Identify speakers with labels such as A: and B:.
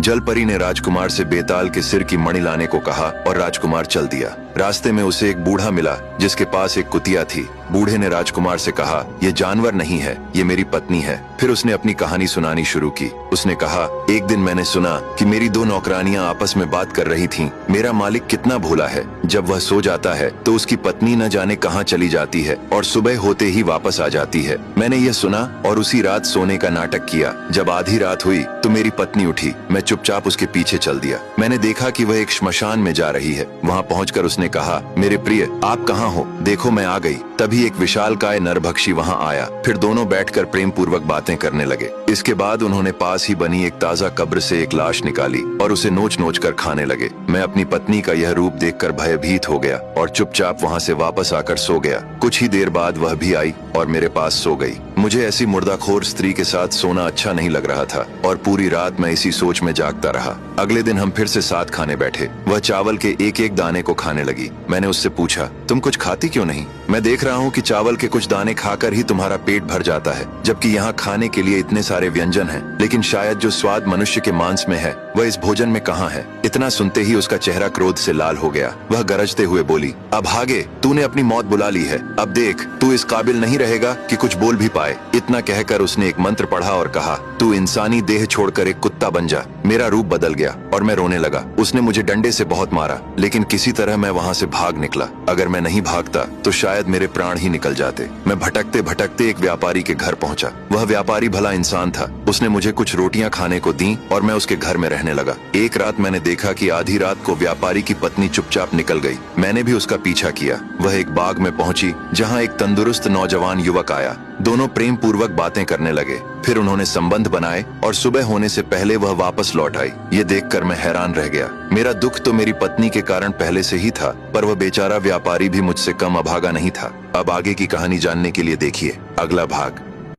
A: जलपरी ने राजकुमार से बेताल के सिर की मणि लाने को कहा और राजकुमार चल दिया। रास्ते में उसे एक बूढ़ा मिला जिसके पास एक कुतिया थी। बूढ़े ने राजकुमार से कहा, ये जानवर नहीं है, ये मेरी पत्नी है। फिर उसने अपनी कहानी सुनानी शुरू की। उसने कहा, एक दिन मैंने सुना कि मेरी दो नौकरानियां आपस में बात कर रही थीं। मेरा मालिक कितना भोला है, जब वह सो जाता है तो उसकी पत्नी न जाने कहां चली जाती है और सुबह होते ही वापस आ जाती है। मैंने यह सुना और उसी रात सोने का नाटक किया। जब आधी रात हुई तो मेरी पत्नी उठी। मैं चुपचाप उसके पीछे चल दिया। मैंने देखा कि वह एक श्मशान में जा रही है। वहाँ पहुंचकर उसने कहा, मेरे प्रिय, आप कहाँ हो? देखो मैं आ गई। तभी एक विशालकाय नरभक्षी वहाँ आया। फिर दोनों बैठकर प्रेम पूर्वक बातें करने लगे। इसके बाद उन्होंने पास ही बनी एक ताजा कब्र से एक लाश निकाली और उसे नोच नोच कर खाने लगे। मैं अपनी पत्नी का यह रूप देखकर भयभीत हो गया और चुपचाप वहाँ से वापस आकर सो गया। कुछ ही देर बाद वह भी आई और मेरे पास सो गई। मुझे ऐसी मुर्दाखोर स्त्री के साथ सोना अच्छा नहीं लग रहा था और पूरी रात मैं इसी सोच में जागता रहा। अगले दिन हम फिर से साथ खाने बैठे। वह चावल के एक एक दाने को खाने लगी। मैंने उससे पूछा, तुम कुछ खाती क्यों नहीं? मैं देख रहा हूँ कि चावल के कुछ दाने खाकर ही तुम्हारा पेट भर जाता है, जबकि यहाँ खाने के लिए इतने सारे व्यंजन हैं। लेकिन शायद जो स्वाद मनुष्य के मांस में है वह इस भोजन में कहाँ है? इतना सुनते ही उसका चेहरा क्रोध से लाल हो गया। वह गरजते हुए बोली, अब भागे, तूने अपनी मौत बुला ली है। अब देख, तू इस काबिल नहीं रहेगा कि कुछ बोल भी पाए। इतना कहकर उसने एक मंत्र पढ़ा और कहा, तू इंसानी देह छोड़कर एक कुत्ता बन जा। मेरा रूप बदल गया और मैं रोने लगा। उसने मुझे डंडे से बहुत मारा, लेकिन किसी तरह मैं वहाँ से भाग निकला। अगर मैं नहीं भागता तो शायद मेरे प्राण ही निकल जाते। मैं भटकते भटकते एक व्यापारी के घर पहुंचा। वह व्यापारी भला इंसान था। उसने मुझे कुछ रोटियां खाने को दी और मैं उसके घर में रहने लगा। एक रात मैंने देखा कि आधी रात को व्यापारी की पत्नी चुपचाप निकल गई। मैंने भी उसका पीछा किया। वह एक बाग में पहुंची जहाँ एक तंदुरुस्त नौजवान युवक आया। दोनों प्रेम पूर्वक बातें करने लगे। फिर उन्होंने संबंध बनाए और सुबह होने से पहले वह वापस लौट आई। ये देखकर मैं हैरान रह गया। मेरा दुख तो मेरी पत्नी के कारण पहले से ही था, पर वह बेचारा व्यापारी भी मुझसे कम अभागा नहीं था। अब आगे की कहानी जानने के लिए देखिए अगला भाग।